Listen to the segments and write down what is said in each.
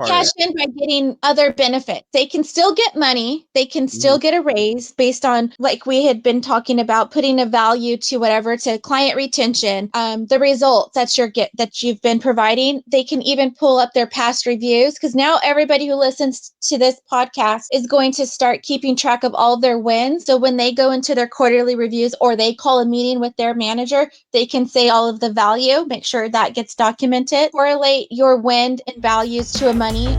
part of cash that. in by getting other benefits. They can still get money. They can still Mhm. get a raise based on, like we had been talking about, putting a value to whatever, to client retention, the results that you've been providing. They can even pull up their past reviews, because now everybody who listens to this podcast is going to start keeping track of all of their wins. So when they go into their quarterly reviews or they call a meeting with their manager, they can say all of the value, make sure that gets documented, correlate your win and values to a money.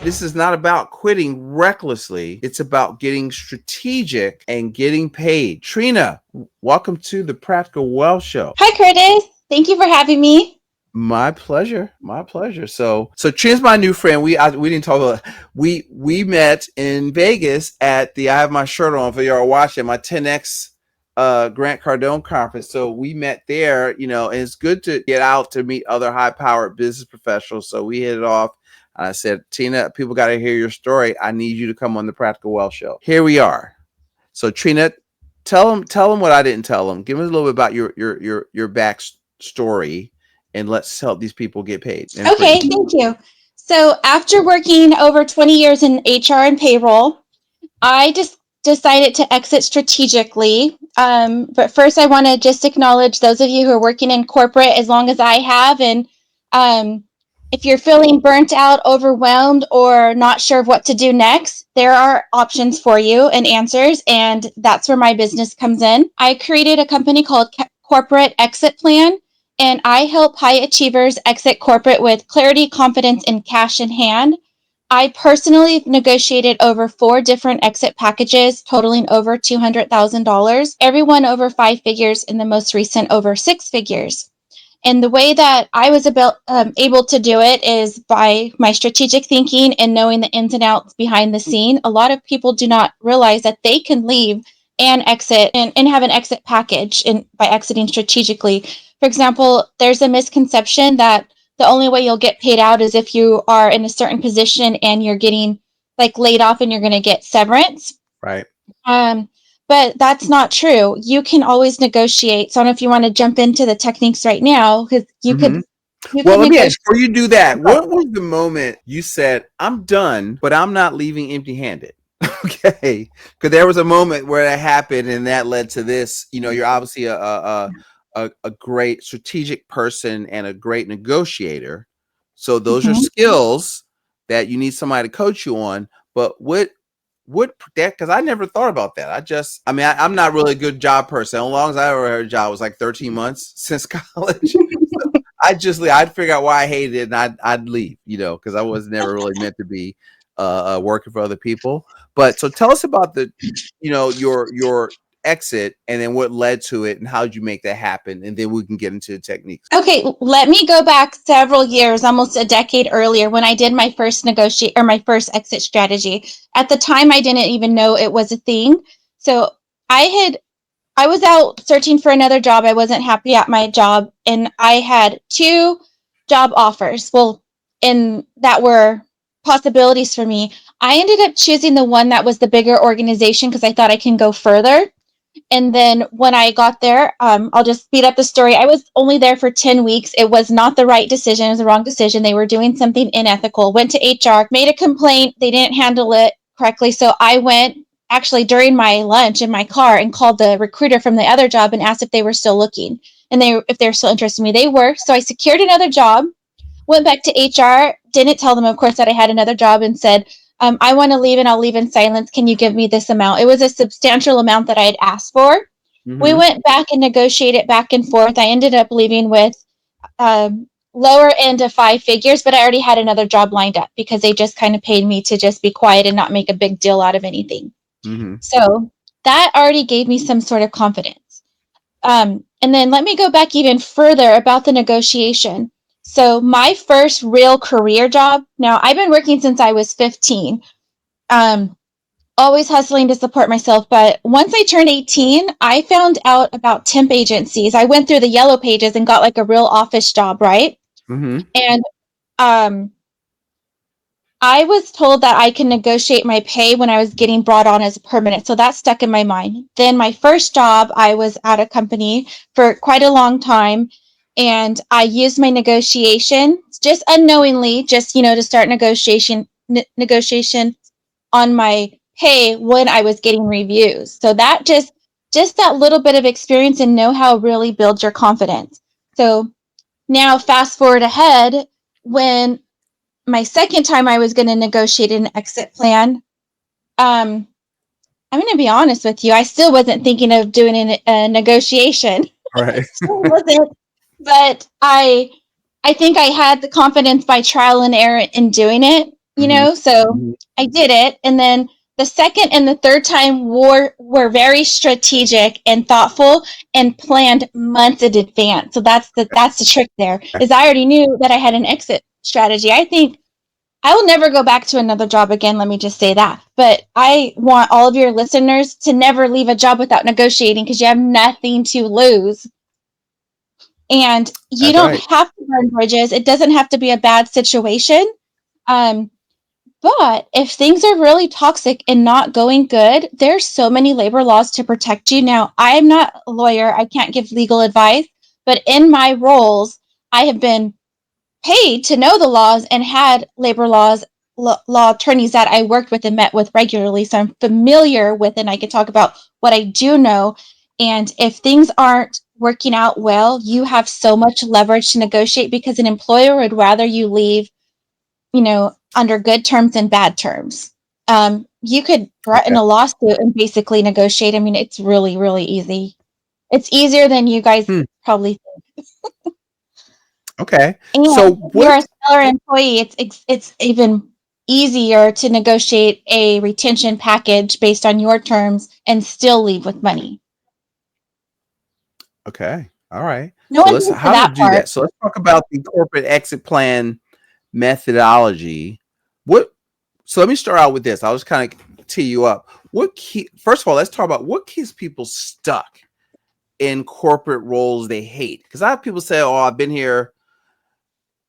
This is not about quitting recklessly. It's about getting strategic and getting paid. Trina, welcome to the Practical Wealth Show. Hi, Curtis. Thank you for having me. My pleasure. My pleasure. So Trina's my new friend. We didn't talk about, we met in Vegas at the, I have my shirt on for y'all watching, my 10X Grant Cardone conference. So we met there, and it's good to get out to meet other high powered business professionals. So we hit it off. I said, Trina, people got to hear your story. I need you to come on the Practical Wealth Show. Here we are. So Trina, tell them what I didn't tell them. Give us a little bit about your backstory, and let's help these people get paid. Okay, thank you. So after working over 20 years in HR and payroll, I just decided to exit strategically. But first, I want to just acknowledge those of you who are working in corporate as long as I have. And if you're feeling burnt out, overwhelmed, or not sure of what to do next, there are options for you and answers. And that's where my business comes in. I created a company called Corporate Exit Plan, and I help high achievers exit corporate with clarity, confidence, and cash in hand. I personally negotiated over 4 different exit packages totaling over $200,000, everyone over 5 figures, and the most recent over 6 figures. And the way that I was able to do it is by my strategic thinking and knowing the ins and outs behind the scene. A lot of people do not realize that they can leave and exit and have an exit package by exiting strategically. For example, there's a misconception that the only way you'll get paid out is if you are in a certain position and you're getting like laid off and you're going to get severance. Right. But that's not true. You can always negotiate. So I don't know if you want to jump into the techniques right now, because you could. Well, let me ask, before you do that, what was the moment you said, I'm done, but I'm not leaving empty handed? Okay. Because there was a moment where that happened and that led to this. You're obviously a great strategic person and a great negotiator. So those are skills that you need somebody to coach you on. But what that, because I never thought about that. I'm not really a good job person. As long as I ever had a job was like 13 months since college. I'd figure out why I hated it and I'd leave, because I was never really meant to be working for other people. But so tell us about your exit and then what led to it and how did you make that happen, and then we can get into the techniques. Okay, let me go back several years, almost a decade earlier, when I did my first my first exit strategy. At the time, I didn't even know it was a thing. So I was out searching for another job. I wasn't happy at my job, and I had 2 job offers. Well, and that were possibilities for me. I ended up choosing the one that was the bigger organization because I thought I can go further. And then when I got there, I'll just speed up the story. I was only there for 10 weeks. It was not the right decision. It was the wrong decision. They were doing something unethical. Went to HR, made a complaint. They didn't handle it correctly. So I went actually during my lunch in my car and called the recruiter from the other job and asked if they were still looking and if they're still interested in me. They were. So I secured another job, went back to HR, didn't tell them, of course, that I had another job, and said, I want to leave and I'll leave in silence. Can you give me this amount? It was a substantial amount that I had asked for. We went back and negotiated back and forth. I ended up leaving with lower end of 5 figures, but I already had another job lined up because they just kind of paid me to just be quiet and not make a big deal out of anything. So that already gave me some sort of confidence. And then let me go back even further about the negotiation. So my first real career job, now I've been working since I was 15, always hustling to support myself. But once I turned 18, I found out about temp agencies. I went through the yellow pages and got like a real office job, right? And um, I was told that I can negotiate my pay when I was getting brought on as a permanent. So that stuck in my mind. Then my first job, I was at a company for quite a long time. And I used my negotiation just unknowingly, just, to start negotiation on my pay when I was getting reviews. So that just that little bit of experience and know-how really builds your confidence. So now fast forward ahead, when my second time I was going to negotiate an exit plan, um, I'm going to be honest with you. I still wasn't thinking of doing a negotiation. Right. Still wasn't, but I think I had the confidence by trial and error in doing it, Hmm. so Hmm. I did it. And then the second and the third time were very strategic and thoughtful and planned months in advance. So that's the trick there, is I already knew that I had an exit strategy. I think I will never go back to another job again. Let me just say that. But I want all of your listeners to never leave a job without negotiating, because you have nothing to lose. And you That's don't right. have to burn bridges. It doesn't have to be a bad situation. Um, but if things are really toxic and not going good, there's so many labor laws to protect you. Now, I am not a lawyer. I can't give legal advice, but in my roles, I have been paid to know the laws and had labor law attorneys that I worked with and met with regularly. So I'm familiar with it, and I can talk about what I do know. And if things aren't working out well, you have so much leverage to negotiate, because an employer would rather you leave, under good terms than bad terms. You could threaten Okay. a lawsuit and basically negotiate. I mean, it's really, really easy. It's easier than you guys Hmm. probably. Okay. And So if you're a seller what? employee, it's even easier to negotiate a retention package based on your terms and still leave with money. Okay. All right. No So one let's thinks of how to that do part. that. So let's talk about the corporate exit plan methodology. What so let me start out with this. I'll just kind of tee you up. First of all, let's talk about what keeps people stuck in corporate roles they hate. Because I have people say, "Oh, I've been here,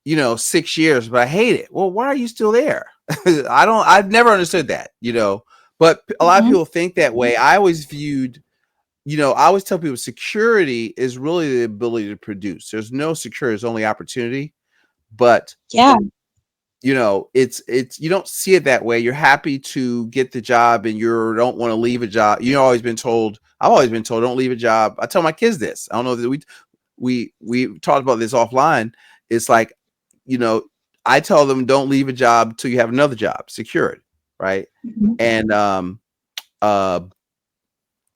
6 years, but I hate it." Well, why are you still there? I've never understood that. But a lot of Mhm. people think that way. I always viewed, I always tell people security is really the ability to produce. There's no security, there's only opportunity. But Yeah. it's you don't see it that way. You're happy to get the job and you don't want to leave a job. I've always been told, don't leave a job. I tell my kids this. I don't know that we talked about this offline. It's like, you know, I tell them don't leave a job till you have another job secured, right? Mhm. And uh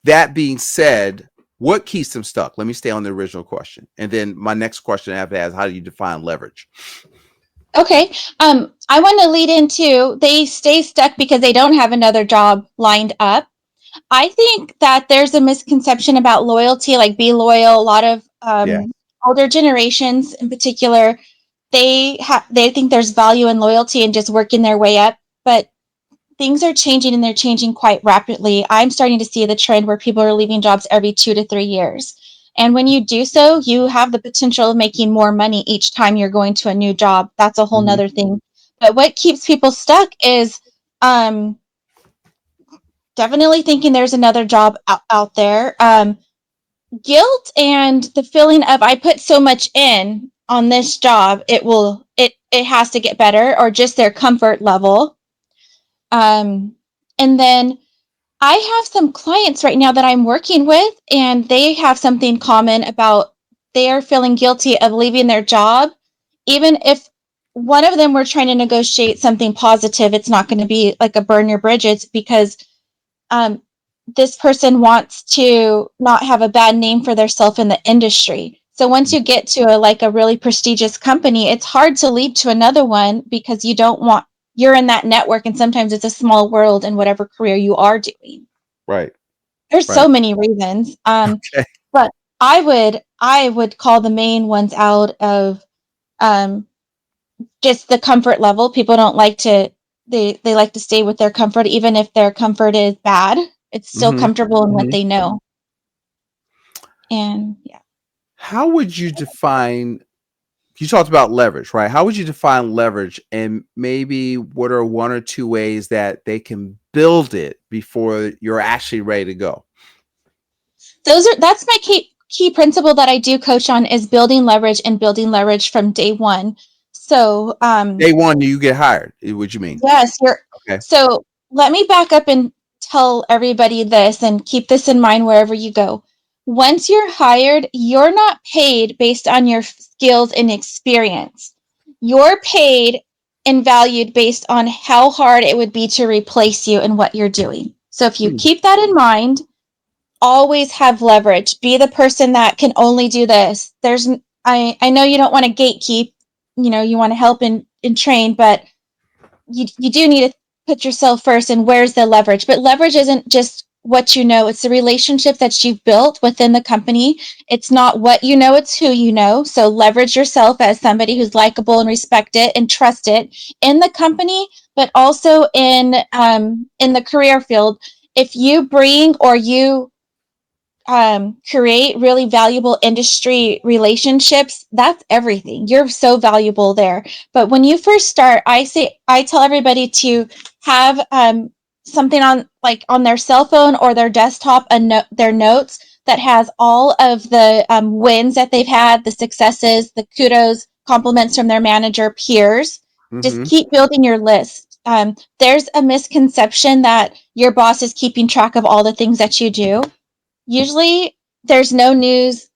that being said, what keeps them stuck? Let me stay on the original question. And then my next question I have to ask, how do you define leverage? Okay. I want to lead into, they stay stuck because they don't have another job lined up. I think that there's a misconception about loyalty, like be loyal. A lot of Yeah. older generations in particular, they think there's value in loyalty and just working their way up. But things are changing, and they're changing quite rapidly. I'm starting to see the trend where people are leaving jobs every 2 to 3 years. And when you do so, you have the potential of making more money each time you're going to a new job. That's a whole Mhm. nother thing. But what keeps people stuck is um, definitely thinking there's another job out there. Guilt and the feeling of, I put so much in on this job, it has to get better, or just their comfort level. And then I have some clients right now that I'm working with, and they have something common about, they are feeling guilty of leaving their job. Even if one of them were trying to negotiate something positive, it's not going to be like a burn your bridges, because um, this person wants to not have a bad name for themselves in the industry. So once you get to a really prestigious company, it's hard to leap to another one, because you're in that network, and sometimes it's a small world in whatever career you are doing. Right. There's so Right. many reasons. Okay. But I would call the main ones out of um, just the comfort level. People don't like to they like to stay with their comfort, even if their comfort is bad. It's still Mhm. comfortable in what Mhm. they know. And yeah. How would you define you talked about leverage, right? How would you define leverage, and maybe what are one or two ways that they can build it before you're actually ready to go? That's my key principle that I do coach on, is building leverage, and building leverage from day one. So Day one, you get hired. What you mean? yes, you're Okay. so let me back up and tell everybody this, and keep this in mind wherever you go. Once you're hired, you're not paid based on your skills and experience. You're paid and valued based on how hard it would be to replace you in what you're doing. So if you Hmm. keep that in mind, always have leverage. Be the person that can only do this. I know you don't want to gatekeep, you want to help and train, but you do need to put yourself first. And where's the leverage? But leverage isn't just what you know, it's the relationship that you've built within the company. It's not what you know, it's who you know. So leverage yourself as somebody who's likable and respected and trusted in the company, but also in the career field. If you bring, or you create really valuable industry relationships, that's everything. You're so valuable there. But when you first start, I tell everybody to have something on, like on their cell phone or their desktop, their notes that has all of the wins that they've had, the successes, the kudos, compliments from their manager, peers. Just Mm-hmm. keep building your list. There's a misconception that your boss is keeping track of all the things that you do. Usually there's no news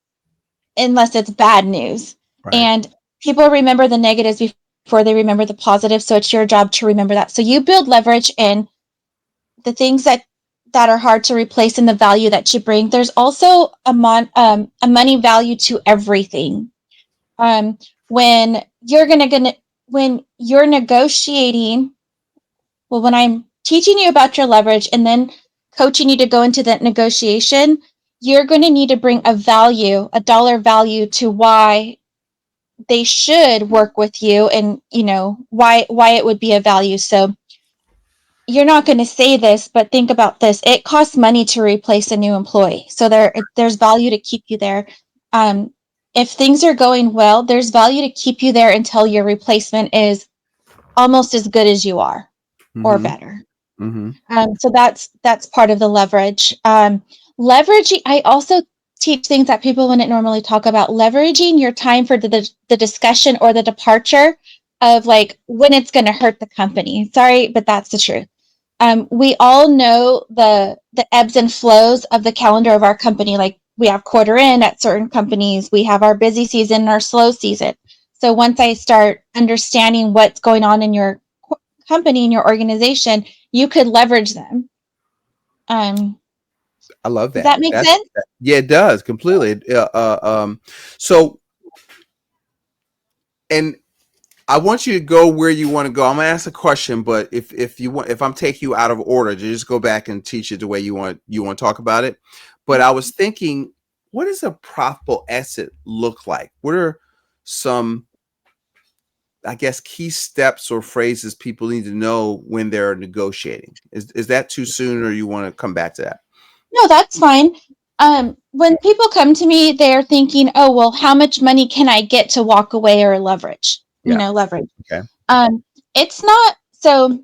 unless it's bad news. Right. And people remember the negatives before they remember the positives. So it's your job to remember that. So you build leverage in the things that are hard to replace, and the value that you bring. There's also a money value to everything. Um, when when you're negotiating, well, when I'm teaching you about your leverage and then coaching you to go into that negotiation, you're going to need to bring a value, a dollar value, to why they should work with you, and why it would be a value. So you're not going to say this, but think about this. It costs money to replace a new employee. So there's value to keep you there. Um, if things are going well, there's value to keep you there until your replacement is almost as good as you are, or Mm-hmm. better. Mm-hmm. So that's part of the leverage. Leveraging. I also teach things that people wouldn't normally talk about. Leveraging your time for the discussion or the departure of, like, when it's going to hurt the company. Sorry, but that's the truth. We all know the ebbs and flows of the calendar of our company. Like, we have quarter end at certain companies. We have our busy season and our slow season. So once I start understanding what's going on in your company, in your organization, you could leverage them. Um, I love does that. that make That's sense? yeah, it does completely. So, and I want you to go where you want to go. I'm gonna ask a question, but if you want, if I'm taking you out of order, just go back and teach it the way you want to talk about it. But I was thinking, what does a profitable exit look like? What are some, I guess, key steps or phrases people need to know when they're negotiating? Is that too soon, or you want to come back to that? No, that's fine. When people come to me, they're thinking, "Oh, well, how much money can I get to walk away, or leverage?" Yeah. Leverage. Okay. It's not so.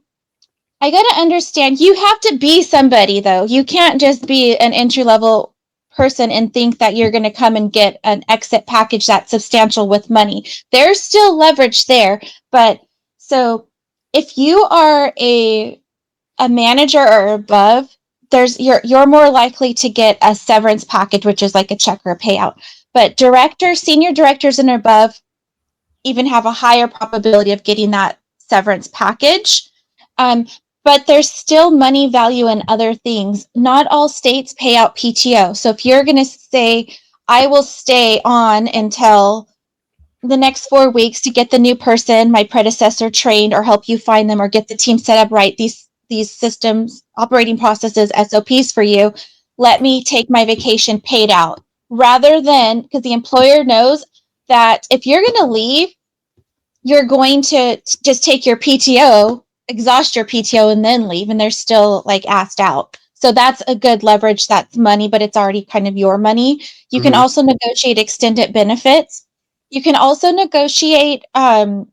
I got to understand, you have to be somebody, though. You can't just be an entry level person and think that you're going to come and get an exit package that's substantial with money. There's still leverage there. But so if you are a manager or above, you're more likely to get a severance package, which is like a check or a payout. But directors, senior directors and above, even have a higher probability of getting that severance package. Um, but there's still money value in other things. Not all states pay out PTO. So if you're going to say, I will stay on until the next 4 weeks to get the new person, my predecessor, trained, or help you find them, or get the team set up right, these systems, operating processes, SOPs for you, let me take my vacation paid out. Rather than, because the employer knows that if you're going to leave, you're going to just take your PTO, exhaust your PTO, and then leave, and they're still like asked out. So that's a good leverage. That's money, but it's already kind of your money. You can Mm-hmm. also negotiate extended benefits. You can also negotiate a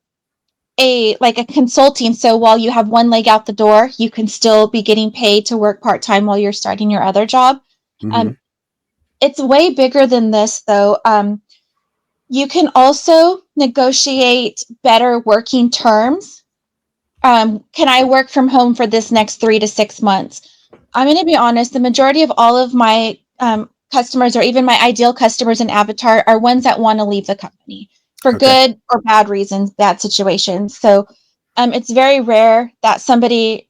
consulting. So while you have one leg out the door, you can still be getting paid to work part-time while you're starting your other job. Mm-hmm. Um, it's way bigger than this, though. You can also negotiate better working terms. Can I work from home for this next 3 to 6 months? I'm going to be honest, the majority of all of my customers, or even my ideal customers in Avatar, are ones that want to leave the company for Okay. good or bad reasons, bad situations. So it's very rare that somebody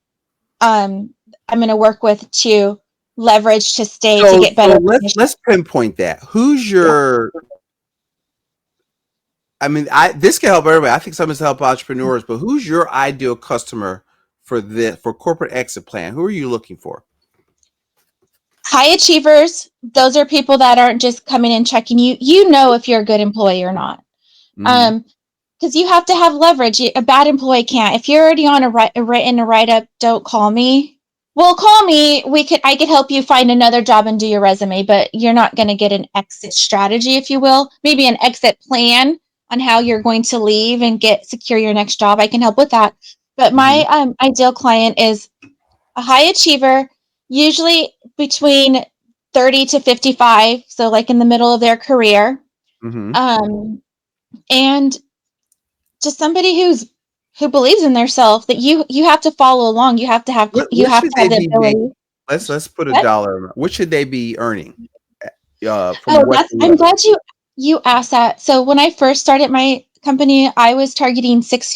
I'm going to work with to leverage to stay to So get better commission. let's pinpoint that. Who's Yeah. your I mean, I this can help everybody. I think some of this help entrepreneurs, but who's your ideal customer for this for corporate exit plan? Who are you looking for? High achievers, those are people that aren't just coming and checking you. You know if you're a good employee or not. Mm-hmm. Um, because you have to have leverage. A bad employee can't. If you're already on a write up, don't call me. Well, call me. I could help you find another job and do your resume, but you're not going to get an exit strategy, if you will. Maybe an exit plan on how you're going to leave and secure your next job. I can help with that. But Mm-hmm. my ideal client is a high achiever, usually between 30 to 55, so like in the middle of their career. Mm-hmm. Um, and just somebody who believes in their self, that you have to follow along. You What have should to they have the be making? ability. Let's put a What? dollar amount. What should they be earning? From Oh, what to I'm what? glad you asked that. So when I first started my company, I was targeting six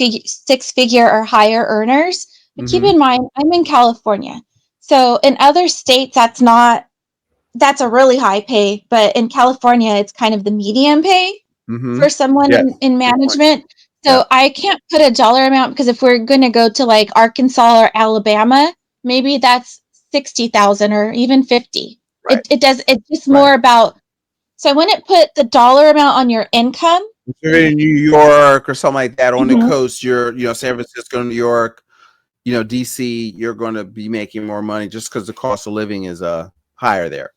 figure or higher earners. But keep Mm-hmm. in mind, I'm in California. So in other states, that's a really high pay, but in California, it's kind of the medium pay Mm-hmm. for someone Yes. in Good point. management. So Yep. I can't put a dollar amount, because if we're going to go to like Arkansas or Alabama, maybe that's 60,000 or even 50. Right. It's just Right. more about, so I wouldn't put the dollar amount on your income. If you're in New York or something like that on the Mhm. coast, you're San Francisco, New York, DC, you're going to be making more money just because the cost of living is higher there.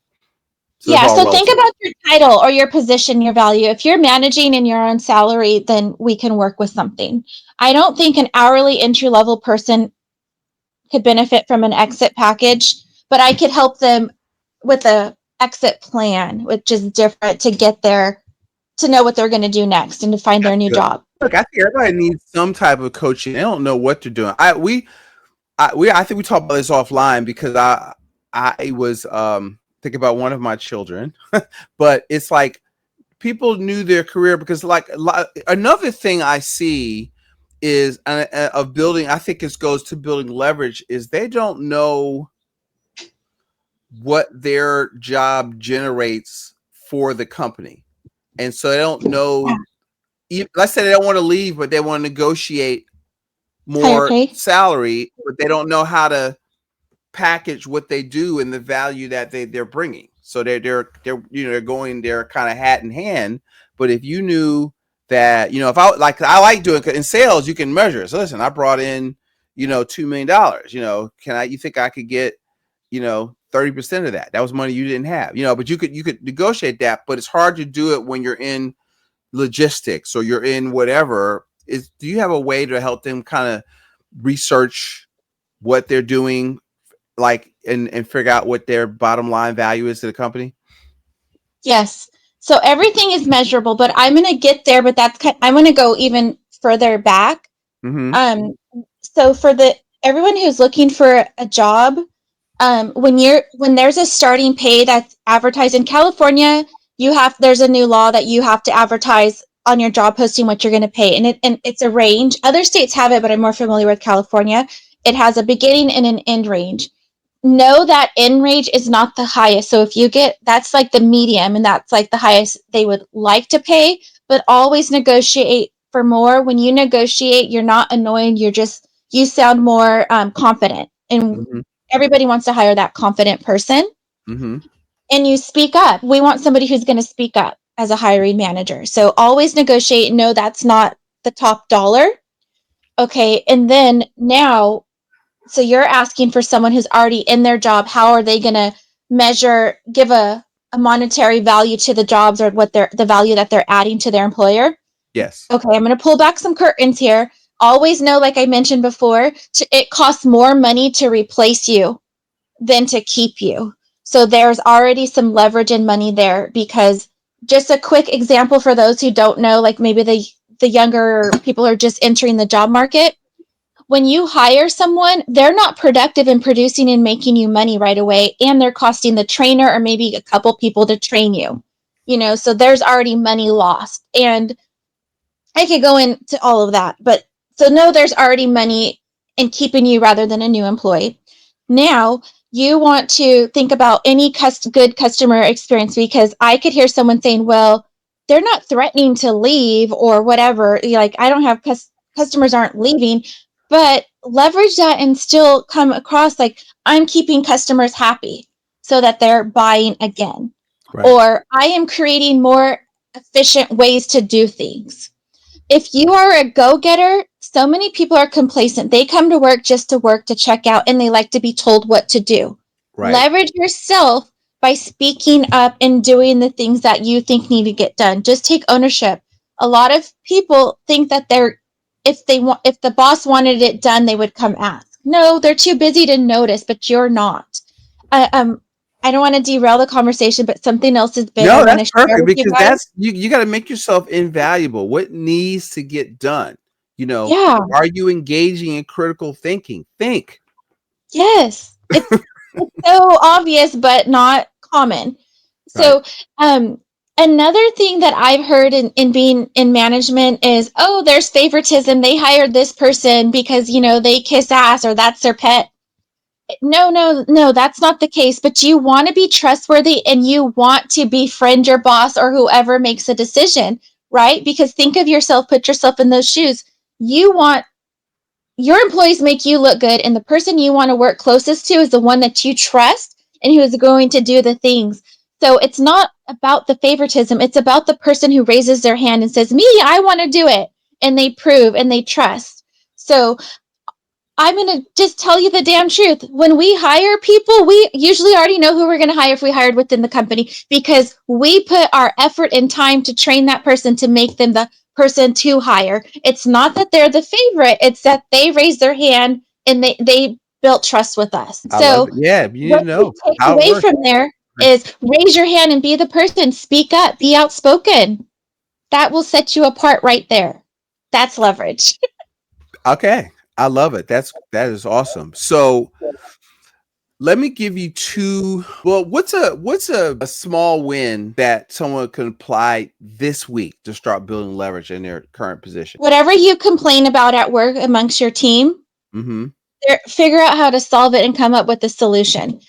So it's Yeah, all so think relative. about your title or your position, your value. If you're managing and you're on salary, then we can work with something. I don't think an hourly entry level person could benefit from an exit package, but I could help them with a exit plan, which is different, to get there, to know what they're going to do next and to find their That's new good. job. Look, I think everybody needs some type of coaching. They don't know what they're doing. I think we talked about this offline because I was thinking about one of my children, but it's like people knew their career because like another thing I see is of building. I think it goes to building leverage is they don't know what their job generates for the company, and so they don't know. Let's say they don't want to leave, but they want to negotiate Higher more pay? salary, but they don't know how to package what they do and the value that they're bringing. So they're going there kind of hat in hand. But if you knew that if I like doing in sales, you can measure it. So listen, I brought in $2 million. You think I could get 30% of that? That was money you didn't have. But you could negotiate that. But it's hard to do it when you're in logistics or you're in whatever. Do you have a way to help them kind of research what they're doing, like and figure out what their bottom line value is to the company? Yes. So everything is measurable, but I'm going to get there, but I'm going to go even further back. Mm-hmm. Um, so for everyone who's looking for a job, when there's a starting pay that's advertised in California, there's a new law that you have to advertise on your job posting what you're going to pay, and it's a range. Other states have it, but I'm more familiar with California. It has a beginning and an end range. Know that end range is not the highest. So if you get, that's like the medium, and that's like the highest they would like to pay, but always negotiate for more. When you negotiate, you're not annoying. You sound more confident, and Mm-hmm. everybody wants to hire that confident person. Mm-hmm. And you speak up. We want somebody who's going to speak up as a hiring manager. So always negotiate. No, that's not the top dollar. Okay. And then now, so you're asking for someone who's already in their job. How are they going to give a monetary value to the jobs, or the value that they're adding to their employer? Yes. Okay, I'm going to pull back some curtains here. Always know, like I mentioned before, it costs more money to replace you than to keep you. So there's already some leverage and money there, because just a quick example for those who don't know, like maybe the younger people are just entering the job market. When you hire someone, they're not productive in producing and making you money right away, and they're costing the trainer or maybe a couple people to train you. So there's already money lost. And I could go into all of that, but so no, there's already money in keeping you rather than a new employee. Now you want to think about any good customer experience, because I could hear someone saying, well, they're not threatening to leave or whatever. Like, I don't have customers aren't leaving, but leverage that and still come across like, I'm keeping customers happy so that they're buying again. Right. Or I am creating more efficient ways to do things. If you are a go-getter, so many people are complacent. They come to work to check out, and they like to be told what to do. Right. Leverage yourself by speaking up and doing the things that you think need to get done. Just take ownership. A lot of people think that if the boss wanted it done, they would come ask. No, they're too busy to notice, but you're not. Uh, um, I don't want to derail the conversation, but something else is big I No, want that's to share perfect, with you because guys. that's you got to make yourself invaluable. What needs to get done? Yeah. Are you engaging in critical thinking? Think. Yes. It's so obvious, but not common. Right. So, another thing that I've heard in being in management is, oh, there's favoritism. They hired this person because, they kiss ass or that's their pet. No, no, no, that's not the case. But you want to be trustworthy and you want to befriend your boss or whoever makes a decision, right? Because think of yourself, put yourself in those shoes. You want your employees make you look good, and the person you want to work closest to is the one that you trust and who is going to do the things. So it's not about the favoritism, it's about the person who raises their hand and says, me, I want to do it, and they prove and they trust. So I'm going to just tell you the damn truth. When we hire people, we usually already know who we're going to hire if we hired within the company, because we put our effort and time to train that person to make them the person to hire. It's not that they're the favorite, it's that they raised their hand and they built trust with us. I love So it. Yeah, you need to what you know take how it away works. from there is raise your hand and be the person, speak up, be outspoken. That will set you apart right there. That's leverage. Okay, I love it. That is awesome. So let me give you two. Well, what's a small win that someone can apply this week to start building leverage in their current position? Whatever you complain about at work amongst your team, Mm-hmm. figure out how to solve it and come up with a solution.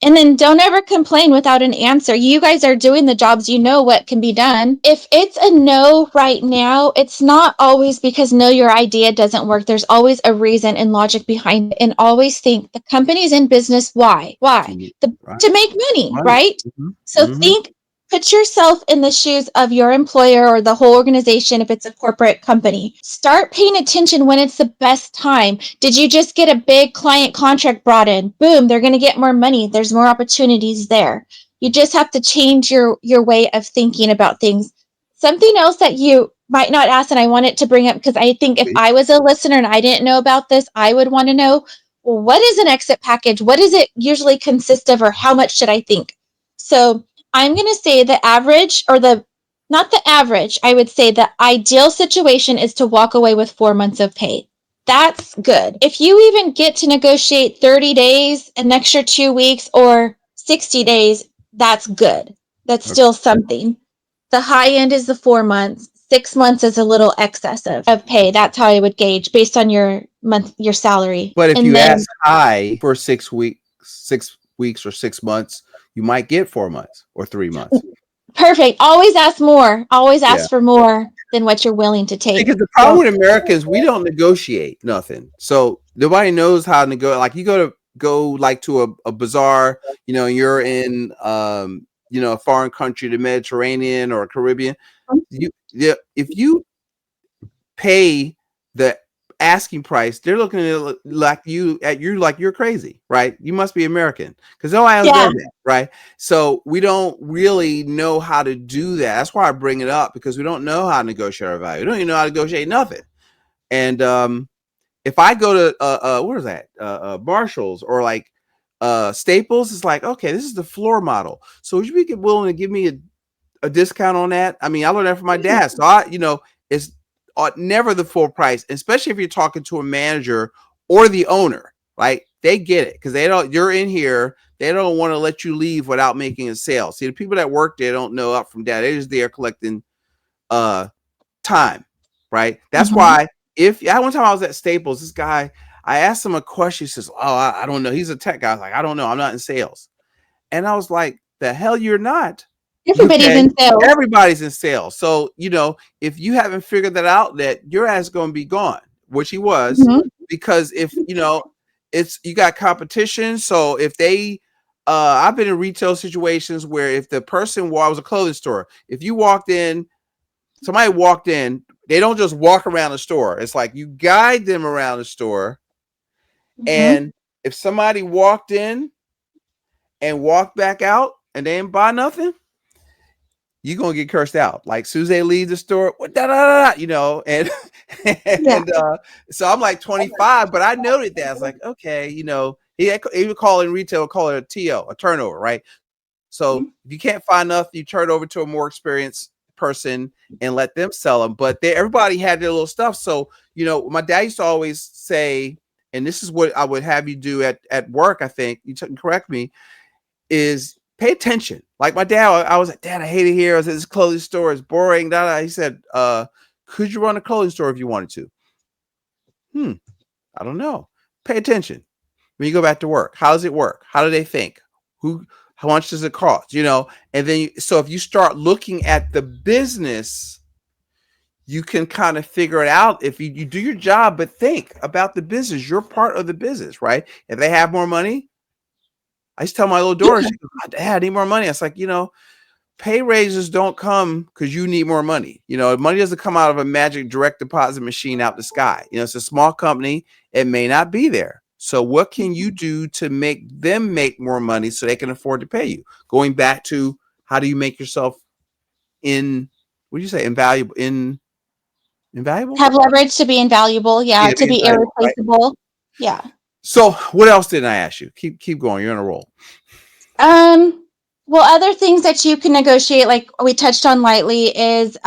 And then don't ever complain without an answer. You guys are doing the jobs, you know what can be done. If it's a no right now, it's not always because no, your idea doesn't work. There's always a reason and logic behind it. And always think the company's in business. Why? Why? Right. To make money, Right. right? Mm-hmm. So Mm-hmm. put yourself in the shoes of your employer or the whole organization if it's a corporate company. Start paying attention when it's the best time. Did you just get a big client contract brought in? Boom, they're going to get more money. There's more opportunities there. You just have to change your way of thinking about things. Something else that you might not ask, and I wanted to bring up because I think if I was a listener and I didn't know about this, I would want to know, well, what is an exit package? What does it usually consist of, or how much should I think? So I'm going to say the average, or not the average, I would say the ideal situation is to walk away with 4 months of pay. That's good. If you even get to negotiate 30 days, an extra 2 weeks, or 60 days, that's good. That's Okay. still something. The high end is the 4 months. 6 months is a little excessive of pay. That's how I would gauge based on your salary. But if And you then ask high for 6 weeks or 6 months, you might get 4 months or 3 months. perfect. Always ask more. Always Yeah. ask for more than what you're willing to take. Because the problem So with America is we don't negotiate nothing. So nobody knows how to negotiate. Like you go like to a bazaar, you're in a foreign country, the Mediterranean or Caribbean. Yeah, if you pay the asking price, they're looking at you like you're crazy, right? You must be American because nobody else Yeah. does that, right? So we don't really know how to do that. That's why I bring it up because we don't know how to negotiate our value. We don't even know how to negotiate nothing. And if I go to what is that? Marshalls or like Staples, it's like, okay, this is the floor model. So would you be willing to give me a discount on that? I mean, I learned that from my dad. So it's never the full price, especially if you're talking to a manager or the owner, right? They get it because you're in here. They don't want to let you leave without making a sale. See, the people that work there don't know up from down. They're just there collecting uh time, right? That's Mm-hmm. why one time I was at Staples, this guy, I asked him a question. He says, "Oh, I don't know." He's a tech guy. I was like, "I don't know. I'm not in sales." And I was like, "The hell you're not." Everybody's Okay. in sales. Everybody's in sales. So, if you haven't figured that out, that your ass is going to be gone, which he was, Mm-hmm. because if, you got competition. So if I've been in retail situations where if the person, I was a clothing store, if somebody walked in, they don't just walk around the store. It's like you guide them around the store. Mm-hmm. And if somebody walked in and walked back out and they didn't buy nothing, you're gonna get cursed out. Like Suze leaves the store, da, da, da, and Yeah. and so I'm like 25, but I noted that. I was like, okay, he would call in retail, call it a TO, a turnover, right? So if you can't find enough, you turn over to a more experienced person and let them sell them. But everybody had their little stuff. So, my dad used to always say, and this is what I would have you do at work, I think, you can correct me, is pay attention. Like my dad, I was like, Dad, I hate it here. I was at this clothing store. It's boring. He said, could you run a clothing store if you wanted to? I don't know. Pay attention. When you go back to work, how does it work? How do they think? How much does it cost? And then, so if you start looking at the business, you can kind of figure it out. If you do your job, but think about the business, you're part of the business, right? If they have more money, I used to tell my little daughter, she goes, Dad, I need more money. I was like, pay raises don't come because you need more money. Money doesn't come out of a magic direct deposit machine out the sky. It's a small company. It may not be there. So what can you do to make them make more money so they can afford to pay you? Going back to how do you make yourself what do you say? Invaluable? Have leverage to be invaluable. Yeah. Yeah, To be be invaluable, right? irreplaceable. Yeah. So what else didn't I ask you? Keep going. You're on a roll. Um, well, other things that you can negotiate, like we touched on lightly, is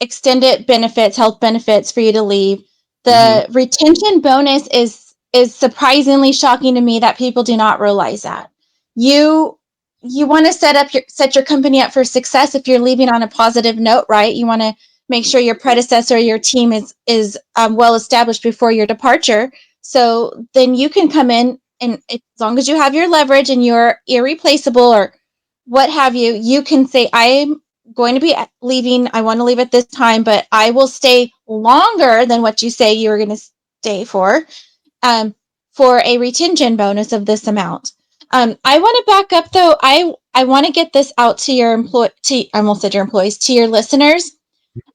extended benefits, health benefits for you to leave. Mm-hmm. The retention bonus is surprisingly shocking to me that people do not realize that. You you want to set your company up for success if you're leaving on a positive note, right? You want to make sure your predecessor, your team is well established before your departure. So then you can come in and as long as you have your leverage and you're irreplaceable or what have you, you can say, I'm going to be leaving. I want to leave at this time, but I will stay longer than what you say you were going to stay um, for a retention bonus of this amount. I want to back up though. I want to get this out to your I almost said your employees, to your listeners.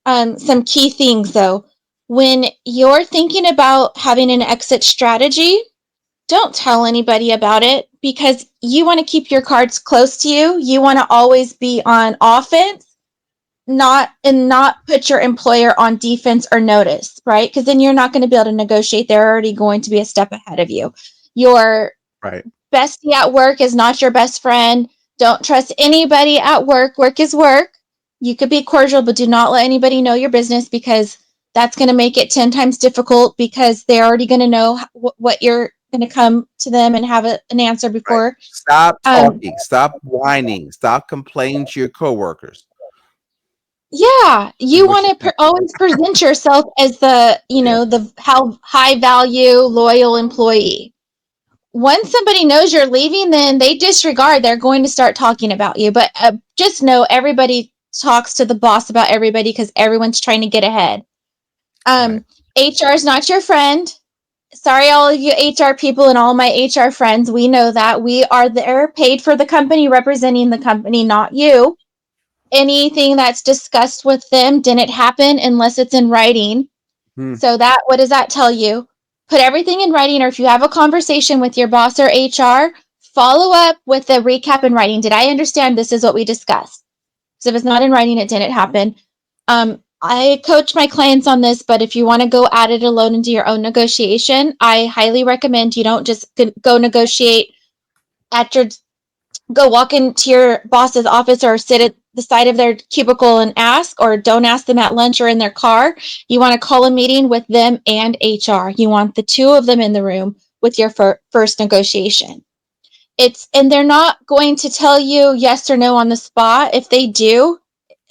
Some key things though. When you're thinking about having an exit strategy, don't tell anybody about it because you want to keep your cards close to you. You want to always be on offense, not put your employer on defense or notice, right? Because then you're not going to be able to negotiate. They're already going to be a step ahead of you. Your Right. bestie at work is not your best friend. Don't trust anybody at work. Work is work. You could be cordial, but do not let anybody know your business because that's going to make it 10 times difficult because they're already going to know what you're going to come to them and have an answer Right. before. Stop Um, talking. Stop whining. Stop complaining to your coworkers. yeah, Is you what want you to do. always present yourself as Yeah. the how high value, loyal employee. Once somebody knows you're leaving, then they disregard. They're going to start talking about you. But just know everybody talks to the boss about everybody because everyone's trying to get ahead. Right. Um, HR is not your friend. Sorry, all of you HR people and all my HR friends. We know that we are there paid for the company, representing the company, not you. Anything that's discussed with them didn't happen unless it's in writing. Hmm. So that, what does that tell you? Put everything in writing, or if you have a conversation with your boss or HR, follow up with a recap in writing. Did I understand this is what we discussed? Because if it's not in writing, it didn't happen. I coach my clients on this, but if you want to go at it alone and do your own negotiation, I highly recommend you don't just go negotiate at your go walk into your boss's office or sit at the side of their cubicle and ask, or don't ask them at lunch or in their car. You want to call a meeting with them and HR. You want the two of them in the room with your first negotiation. And they're not going to tell you yes or no on the spot. If they do,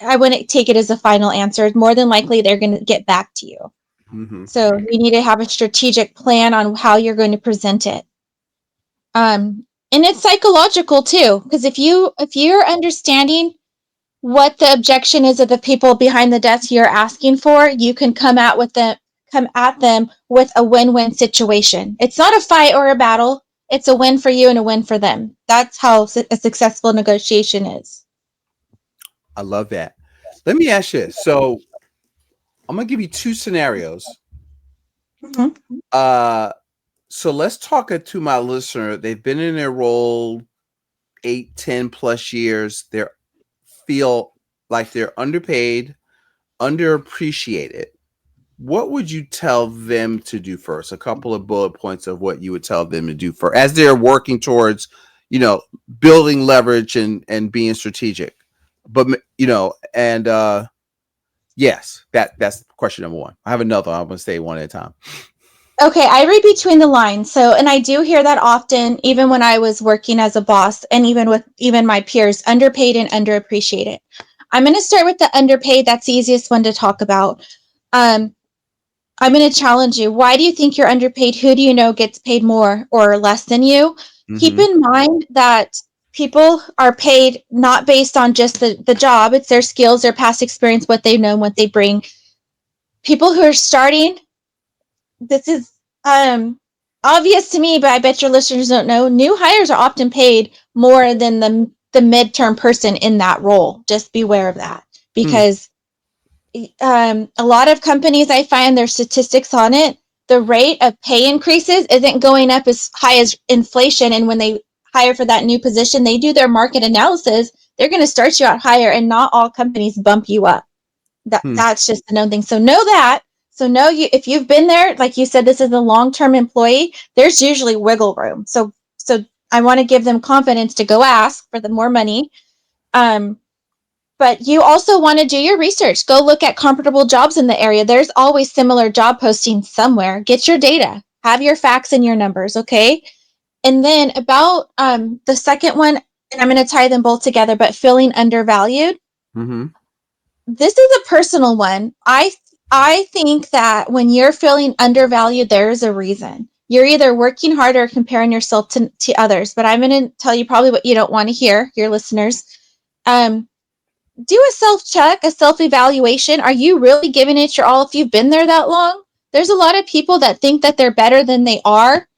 I wouldn't take it as a final answer. More than likely, they're going to get back to you. Mm-hmm. So you need to have a strategic plan on how you're going to present it. And it's psychological too, because if you're understanding what the objection is of the people behind the desk you're asking for, you can come at them with a win-win situation. It's not a fight or a battle. It's a win for you and a win for them. That's how a successful negotiation is. I love that. Let me ask you this. So I'm gonna give you two scenarios. Mm-hmm. Uh, so let's talk to my listener. They've been in their role 8, 10 plus years. They feel like they're underpaid, underappreciated. What would you tell them to do first? A couple of bullet points of what you would tell them to do first as they're working towards, building leverage and being strategic. But and yes, that's question number one. I have another. I'm gonna say one at a time. Okay, I read between the lines. So, and I do hear that often, even when I was working as a boss and even with even my peers, underpaid and underappreciated. I'm going to start with the underpaid. That's the easiest one to talk about. Um, I'm going to challenge you. Why do you think you're underpaid? Who do you know gets paid more or less than you? Keep Mm-hmm. in mind that people are paid not based on just the job, it's their skills, their past experience, what they know, what they bring. People who are starting, this is obvious to me, but I bet your listeners don't know. New hires are often paid more than the midterm person in that role. Just beware of that, Hmm. because a lot of companies, I find their statistics on it, the rate of pay increases isn't going up as high as inflation. And when they hire for that new position, they do their market analysis. They're going to start you out higher, and not all companies bump you up. Hmm. That's just a known thing. So know that. So know you, if you've been there, like you said, this is a long-term employee, there's usually wiggle room. So I want to give them confidence to go ask for the more money. Um, but you also want to do your research. Go look at comparable jobs in the area. There's always similar job postings somewhere. Get your data. Have your facts and your numbers, okay? And then about the second one, and I'm going to tie them both together, but feeling undervalued. Mm-hmm. This is a personal one. I think that when you're feeling undervalued, there's a reason. You're either working hard or comparing yourself to others. But I'm going to tell you probably what you don't want to hear, your listeners. Um, do a self check, a self evaluation. Are you really giving it your all if you've been there that long? There's a lot of people that think that they're better than they are,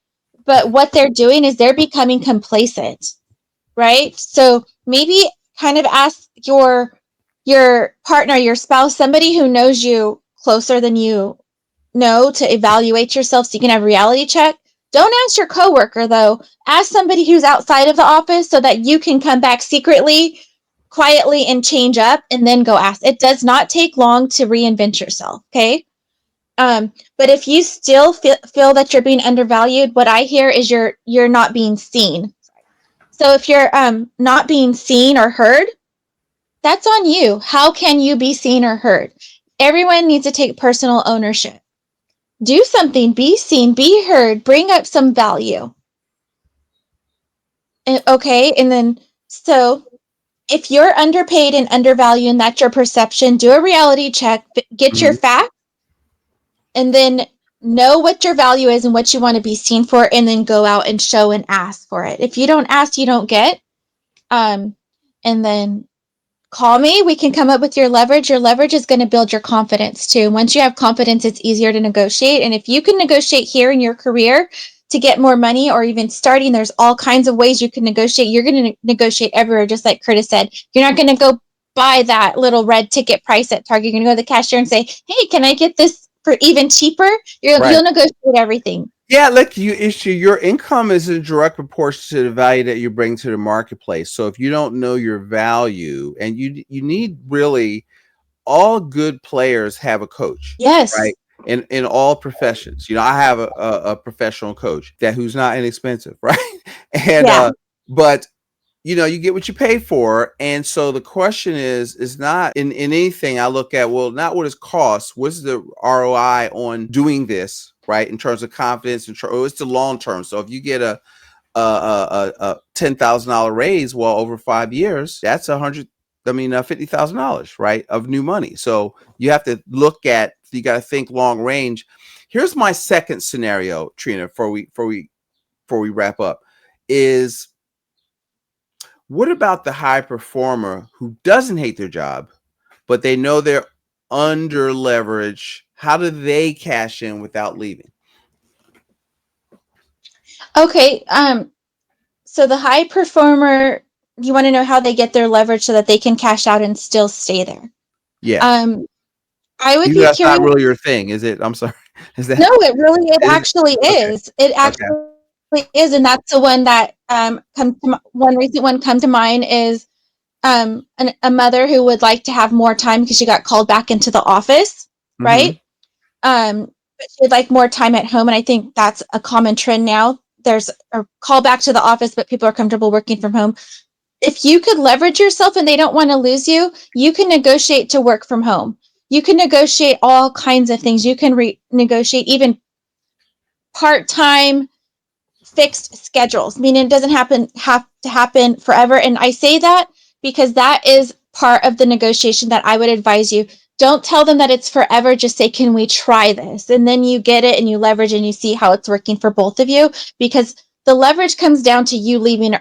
but what they're doing is they're becoming complacent, right? So maybe kind of ask your partner, your spouse, somebody who knows you closer than you know, to evaluate yourself so you can have a reality check. Don't ask your coworker though. Ask somebody who's outside of the office so that you can come back secretly, quietly, and change up and then go ask. It does not take long to reinvent yourself, okay? But if you still feel that you're being undervalued, what I hear is you're not being seen. So if you're not being seen or heard, that's on you. How can you be seen or heard? Everyone needs to take personal ownership. Do something, be seen, be heard, bring up some value. Okay, and then so if you're underpaid and undervalued and that's your perception, do a reality check, get your Mm-hmm. facts, and then know what your value is and what you want to be seen for, and then go out and show and ask for it. If you don't ask, you don't get. Um, and then call me. We can come up with your leverage. Your leverage is going to build your confidence too. Once you have confidence, it's easier to negotiate. And if you can negotiate here in your career to get more money, or even starting, there's all kinds of ways you can negotiate. You're going to negotiate everywhere, just like Curtis said. You're not going to go buy that little red ticket price at Target. You're going to go to the cashier and say, hey, can I get this for even cheaper, Right. you'll negotiate everything. Yeah, like you issue your income is in direct proportion to the value that you bring to the marketplace. So if you don't know your value, and you need really, all good players have a coach, right? Yes. In all professions. I have a professional coach that who's not inexpensive, right? And Yeah. but you get what you pay for. And so the question is not in anything I look at, well, not what it costs, what's the ROI on doing this, right? In terms of confidence, and it's the long term. So if you get a $10,000 raise, well, over 5 years, that's $50,000, right, of new money. So you have to you got to think long range. Here's my second scenario, Trina, before we wrap up, is what about the high performer who doesn't hate their job, but they know they're under leverage? How do they cash in without leaving? Okay. So the high performer, you want to know how they get their leverage so that they can cash out and still stay there. Yes. Um, I would Even be that's not curious. really your thing, is it? I'm sorry. Is No, that it is it? actually Okay. is. It Okay. actually is, and that's the one that one recent one come to mind is a mother who would like to have more time because she got called back into the office, Mm-hmm. right? But she'd like more time at home, and I think that's a common trend now. There's a call back to the office, but people are comfortable working from home. If you could leverage yourself and they don't want to lose you, you can negotiate to work from home. You can negotiate all kinds of things. You can negotiate even part-time fixed schedules, meaning it doesn't have to happen forever. And I say that because that is part of the negotiation that I would advise you. Don't tell them that it's forever. Just say, can we try this? And then you get it and you leverage and you see how it's working for both of you, because the leverage comes down to you leaving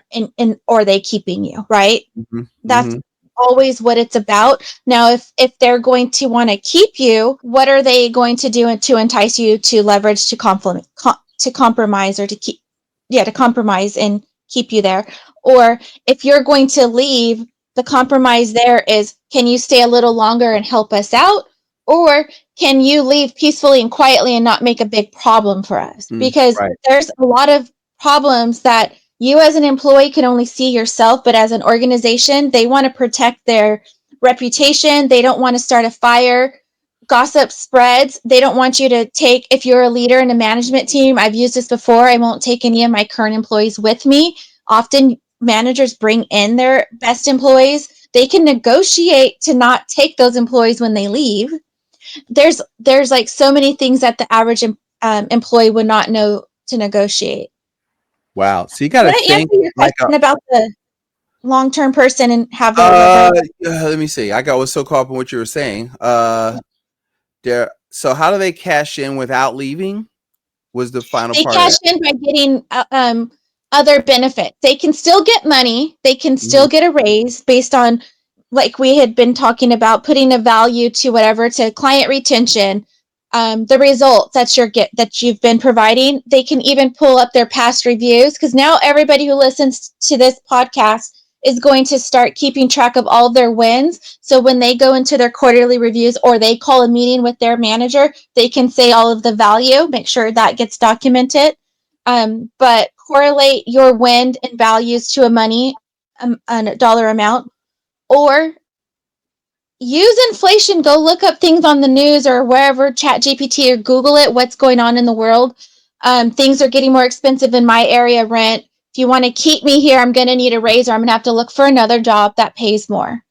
or they keeping you, right? Mm-hmm. That's Mm-hmm. always what it's about. Now, if they're going to want to keep you, what are they going to do to entice you to leverage to compromise or to keep, yeah, to compromise and keep you there? Or if you're going to leave, the compromise there is, can you stay a little longer and help us out? Or can you leave peacefully and quietly and not make a big problem for us? Mm, Because right. there's a lot of problems that you as an employee can only see yourself, but as an organization, they want to protect their reputation. They don't want to start a fire. Gossip spreads. They don't want you to take, if you're a leader in a management team, I've used this before, I won't take any of my current employees with me. Often managers bring in their best employees. They can negotiate to not take those employees when they leave. There's like so many things that the average employee would not know to negotiate. Wow. So you got to Did I answer think your like a question about the long-term person and have their let me see. I was so caught up in what you were saying. There. So how do they cash in without leaving? Was the final they part of cash that? in by getting other benefits. They can still get money. They can Mm-hmm. still get a raise based on, like we had been talking about, putting a value to whatever, to client retention, the results that you've been providing. They can even pull up their past reviews, because now everybody who listens to this podcast is going to start keeping track of all of their wins. So when they go into their quarterly reviews or they call a meeting with their manager, they can say all of the value, make sure that gets documented. But correlate your win and values to a dollar amount, or use inflation. Go look up things on the news or wherever, Chat GPT or Google it, what's going on in the world. Things are getting more expensive in my area, rent. If you want to keep me here, I'm going to need a raise, or I'm going to have to look for another job that pays more.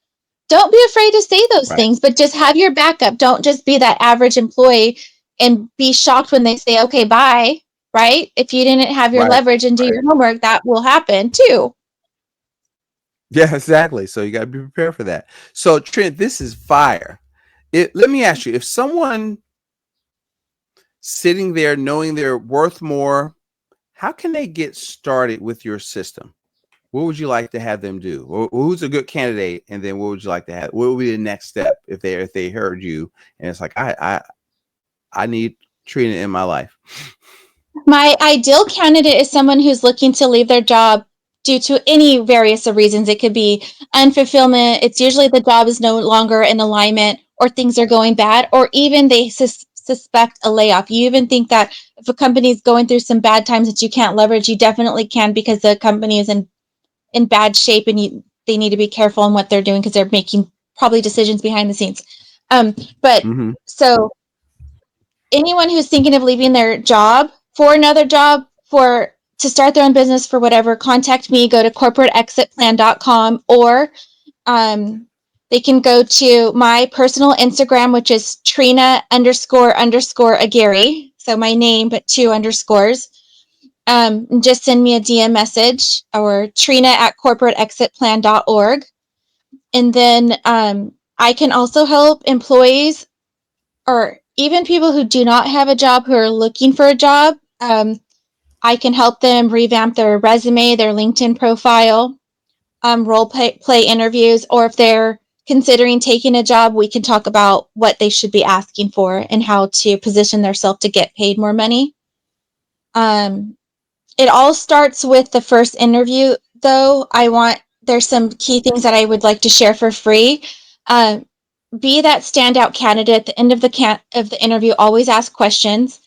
Don't be afraid to say those Right. things, but just have your backup. Don't just be that average employee and be shocked when they say, okay, bye, right? If you didn't have your Right. leverage and do Right. your homework, that will happen too. Yeah, exactly. So you got to be prepared for that. So Trent, this is fire. Let me ask you, if someone sitting there knowing they're worth more, how can they get started with your system? What would you like to have them do? Who's a good candidate? And then what would you like to have? What would be the next step if they heard you and it's like, I need Trina in my life. My ideal candidate is someone who's looking to leave their job due to any various of reasons. It could be unfulfillment. It's usually the job is no longer in alignment, or things are going bad, or even they suspect a layoff. You even think that if a company is going through some bad times that you can't leverage, you definitely can, because the company is in bad shape, and they need to be careful in what they're doing because they're making probably decisions behind the scenes. But Mm-hmm. so anyone who's thinking of leaving their job for another job, for to start their own business, for whatever, contact me. Go to corporateexitplan.com, or they can go to my personal Instagram, which is Trina __ Aguirre. So my name, but 2 underscores. Just send me a DM message, or Trina at corporateexitplan.org. And then I can also help employees, or even people who do not have a job, who are looking for a job. I can help them revamp their resume, their LinkedIn profile, role play interviews, or if they're considering taking a job, we can talk about what they should be asking for and how to position themselves to get paid more money. Um, it all starts with the first interview, though. There's some key things that I would like to share for free. Uh, be that standout candidate at the end of the interview. Always ask questions.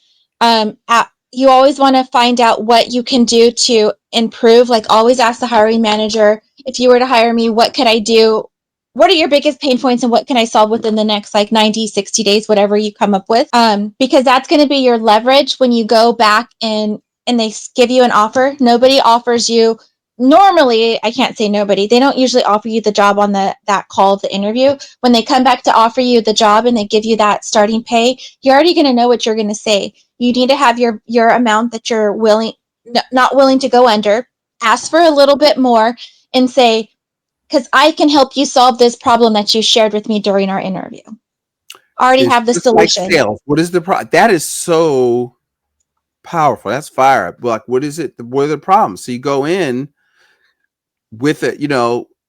You always want to find out what you can do to improve. Like, always ask the hiring manager, if you were to hire me, what could I do? What are your biggest pain points, and what can I solve within the next, like, 90, 60 days, whatever you come up with? Because that's going to be your leverage when you go back and they give you an offer. Nobody offers you, normally, I can't say nobody, they don't usually offer you the job on that call of the interview. When they come back to offer you the job and they give you that starting pay, you're already going to know what you're going to say. You need to have your amount that you're not willing to go under. Ask for a little bit more and say, because I can help you solve this problem that you shared with me during our interview. Already It's have the just like solution. sales. What is the problem? That is so powerful. That's fire. Like, what is it? What are the problems? So you go in with it,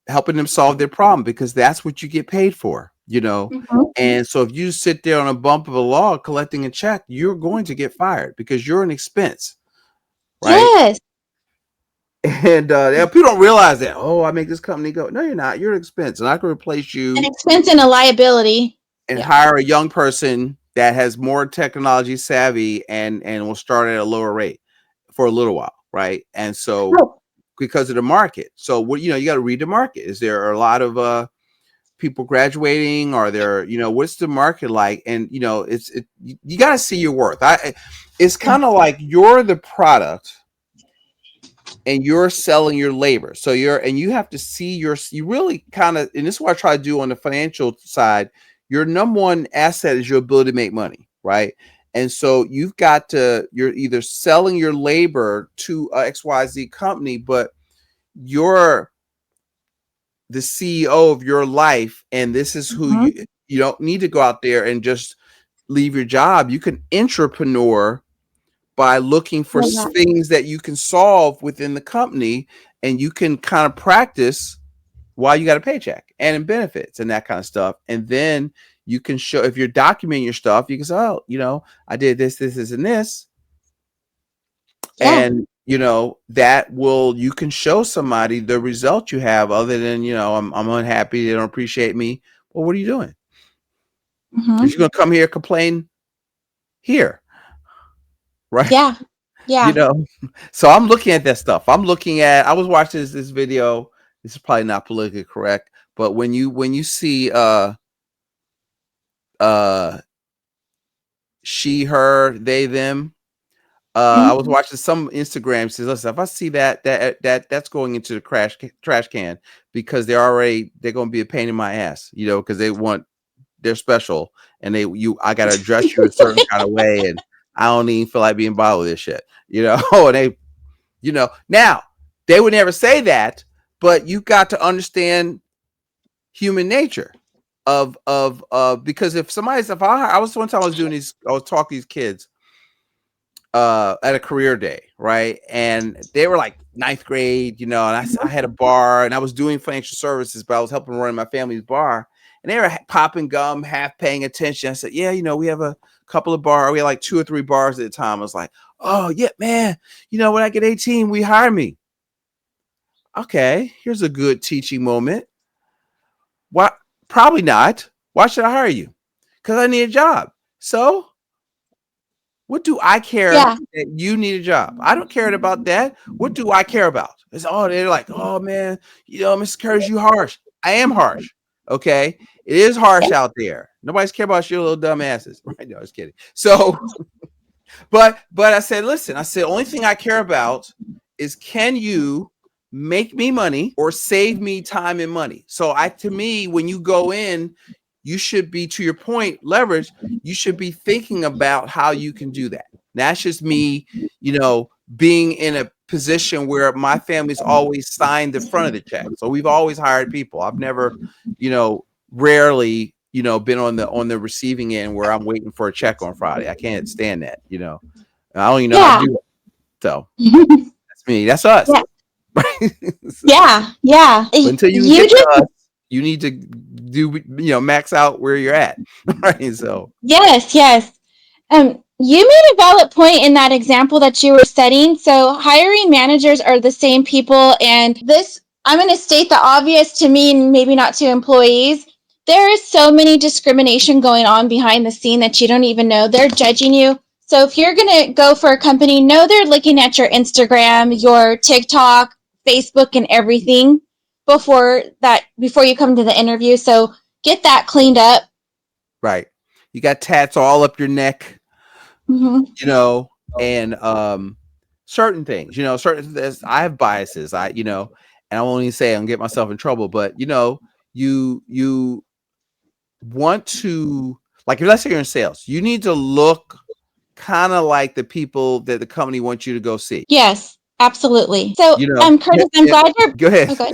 helping them solve their problem, because that's what you get paid for. Mm-hmm. And so if you sit there on a bump of a log collecting a check, you're going to get fired because you're an expense, right? Yes. And people don't realize that. Oh, I make this company go. No, you're not. You're an expense, and I can replace An you expense and a liability. and Yeah. hire a young person that has more technology savvy and will start at a lower rate for a little while, right? And so Oh, because of the market. So what you got to read the market. Is there a lot of people graduating? Are there, what's the market like? And you got to see your worth. It's yeah. kind of like you're the product and you're selling your labor. So you have to see you really kind of, and this is what I try to do on the financial side. Your number one asset is your ability to make money, right? And so you're either selling your labor to a XYZ company, but you're the CEO of your life, and this is who Mm-hmm. you don't need to go out there and just leave your job. You can entrepreneur by looking for Love that. things that you can solve within the company, and you can kind of practice while you got a paycheck and in benefits and that kind of stuff. And then you can show, if you're documenting your stuff, you can say, oh, I did this, and this. Yeah. And you can show somebody the result you have, other than, I'm unhappy, they don't appreciate me. Well, what are you doing? Is Mm-hmm. you gonna come here complain here, right? Yeah. you Yeah. know so I'm looking at that stuff. I was watching this video. This is probably not politically correct, but when you see uh she, her, they, them, I was Mm-hmm. watching some Instagram says, listen, if I see that's going into the trash can, because they're going to be a pain in my ass, because they're special, and I got to address you a certain kind of way, and I don't even feel like being bothered with this shit, and now they would never say that, but you got to understand human nature of because if I was one time, I was talking to these kids at a career day, right? And they were like ninth grade, and I had a bar, and I was doing financial services, but I was helping run my family's bar, and they were popping gum, half paying attention. I said, yeah, we have a couple of bars. We had like 2 or 3 bars at the time. I was like, oh yeah, man, when I get 18, we hire me. Okay, here's a good teaching moment. Why? Probably not. Why should I hire you? Because I need a job. So What do I care Yeah. that you need a job? I don't care about that. What do I care about? It's they're like, oh man, Mr. Curtis, you harsh. I am harsh. Okay. It is harsh out there. Nobody's care about your little dumb asses. Right? No, I was kidding. So, but I said, listen, I said, only thing I care about is can you make me money or save me time and money? So to me, when you go in, you should be, to your point, leverage, you should be thinking about how you can do that. That's just me, being in a position where my family's always signed the front of the check. So we've always hired people. I've never, rarely, been on the receiving end where I'm waiting for a check on Friday. I can't stand that, I don't even know how to Yeah. do it. So that's me. That's us. Yeah. So, Yeah. Yeah. but until you can You get to just us, you need to do, max out where you're at. Right. So yes, yes. You made a valid point in that example that you were setting. So, hiring managers are the same people, and this, I'm going to state the obvious to me and maybe not to employees. There is so many discrimination going on behind the scene that you don't even know. They're judging you. So, if you're going to go for a company, know they're looking at your Instagram, your TikTok, Facebook, and everything before you come to the interview. So, get that cleaned up. right. You got tats all up your neck, Mm-hmm. and certain things, certain I have biases. And I won't even say I'm get myself in trouble, but you want to, like, if let's say you're in sales, you need to look kind of like the people that the company wants you to go see. Yes, absolutely. So, Yeah, Curtis, I'm yeah. glad you're Go ahead. okay.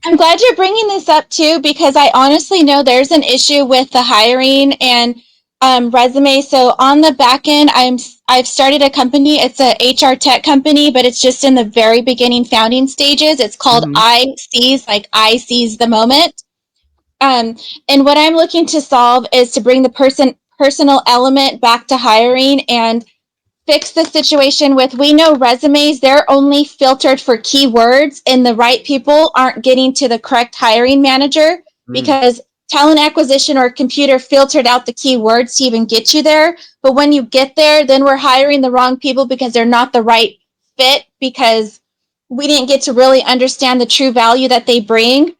I'm glad you're bringing this up too, because I honestly know there's an issue with the hiring and resume. So on the back end, I've started a company. It's a HR tech company, but it's just in the very beginning founding stages. It's called Hmm. I Seize, like I Seize the Moment. Um, and what I'm looking to solve is to bring the personal element back to hiring and fix the situation with, we know resumes, they're only filtered for keywords and the right people aren't getting to the correct hiring manager Mm, because talent acquisition or computer filtered out the keywords to even get you there. But when you get there, then we're hiring the wrong people because they're not the right fit, because we didn't get to really understand the true value that they bring.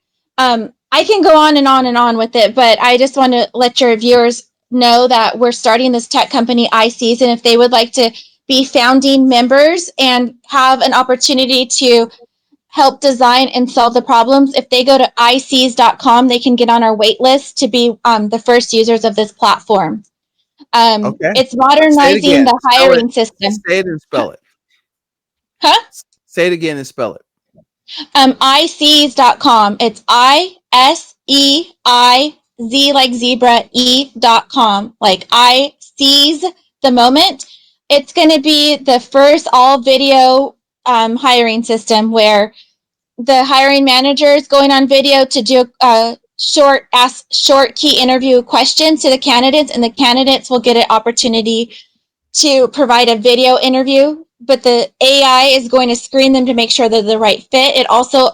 I can go on and on and on with it, but I just want to let your viewers know that we're starting this tech company, iSees, and if they would like to be founding members and have an opportunity to help design and solve the problems, if they go to iSees.com, they can get on our wait list to be the first users of this platform. okay. It's Say it modernizing again. the Spell it. hiring system. Say it and spell it. Huh? Say it again and spell it. iSees.com. It's ISEIZ like zebra E.com. Like I seize the moment. It's going to be the first all video hiring system where the hiring manager is going on video to do short key interview questions to the candidates, and the candidates will get an opportunity to provide a video interview, but the AI is going to screen them to make sure they're the right fit. It also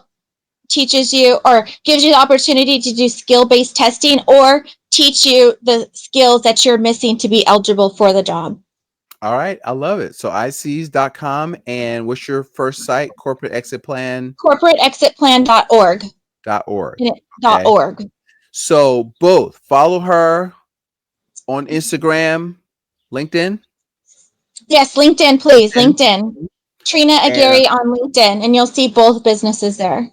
teaches you or gives you the opportunity to do skill-based testing or teach you the skills that you're missing to be eligible for the job. All right. I love it. So iSees.com. And what's your first site? Corporateexitplan.org. Corporateexitplan.org. Okay. .org. So both follow her on Instagram, LinkedIn. Yes, LinkedIn, please. LinkedIn. LinkedIn. Trina And Aguirre on LinkedIn, and you'll see both businesses there.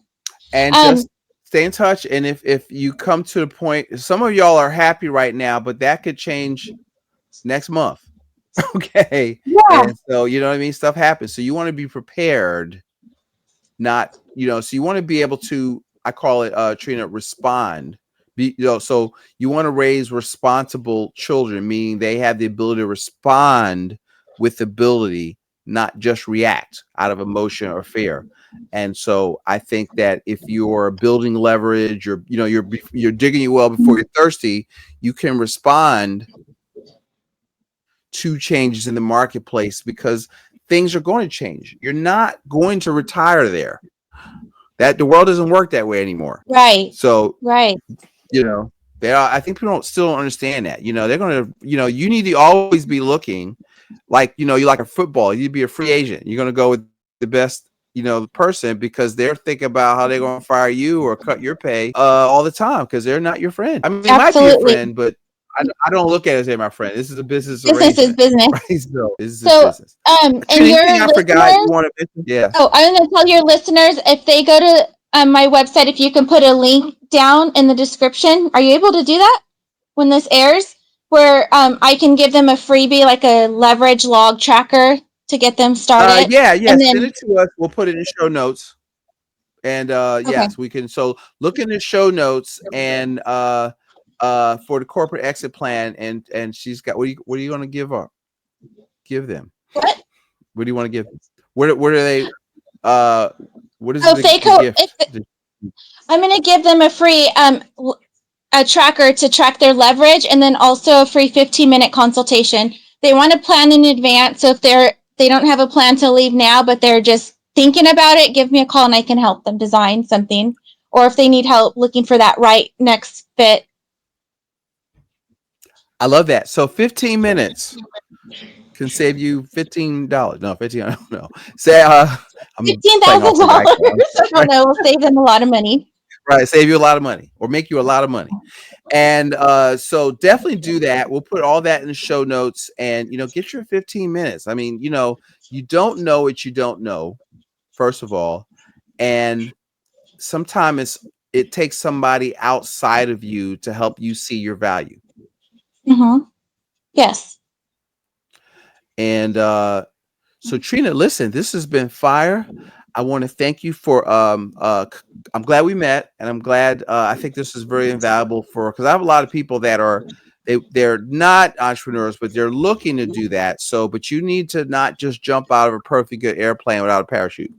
Um, just stay in touch. And if you come to the point, some of y'all are happy right now, but that could change next month. Okay. yeah, And so, you know what I mean? Stuff happens. So you want to be prepared, not, so you want to be able to, I call it, Trina, respond. So you want to raise responsible children, meaning they have the ability to respond with ability, not just react out of emotion or fear. And so I think that if you're building leverage, you're digging your well before you're thirsty, you can respond to changes in the marketplace because things are going to change. You're not going to retire there. That the world doesn't work that way anymore. right, So, right. I think people still don't understand that. They're going to, you need to always be looking like, you like a football, you'd be a free agent. You're going to go with the best, person, because they're thinking about how they're going to fire you or cut your pay all the time because they're not your friend. I mean, they might be a Absolutely. friend, but I don't look at it as, hey, my friend. This is a business Business is arrangement, business. right? So this is So, business. and Trina, your anything I forgot you listeners, want to mention? Yeah. oh, I'm going to tell your listeners if they go to my website, if you can put a link down in the description. Are you able to do that when this airs? Where I can give them a freebie, like a leverage log tracker to get them started. Yeah. And Send then, it to us. We'll put it in show notes. And okay. yes, we can. So look in the show notes and for the corporate exit plan, and she's got, what are you going to give them? What? What do you want to give? What are they? Uh, what is Oh, if they the gift? I'm going to give them a free a tracker to track their leverage, and then also a free 15-minute consultation. They want to plan in advance, so if they don't have a plan to leave now, but they're just thinking about it, give me a call and I can help them design something. Or if they need help looking for that right next fit. I love that. So 15 minutes can save you $15. No, 15. I don't know. Say, I'm playing off the $15,000. Geico. I don't know. We'll save them a lot of money. Right, save you a lot of money or make you a lot of money. And so definitely do that. We'll put all that in the show notes, and get your 15 minutes. I mean, you don't know what you don't know, first of all. And sometimes it takes somebody outside of you to help you see your value. Mm-hmm. Yes. And so Trina, listen, this has been fire. I want to thank you for I'm glad we met, and I'm glad I think this is very invaluable because I have a lot of people that are they're not entrepreneurs, but they're looking to do that. So, but you need to not just jump out of a perfectly good airplane without a parachute.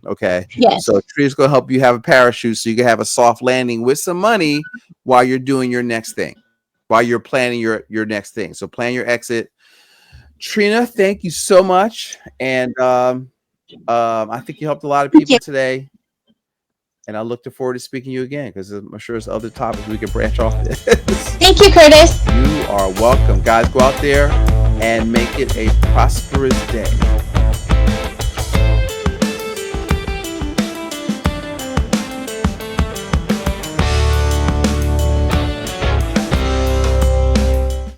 Okay. Yes. So Trina's gonna help you have a parachute so you can have a soft landing with some money while you're doing your next thing, while you're planning your next thing. So plan your exit. Trina, thank you so much. And I think you helped a lot of people today. And I look forward to speaking to you again because I'm sure there's other topics we can branch off this. Thank you, Curtis. You are welcome. Guys, go out there and make it a prosperous day.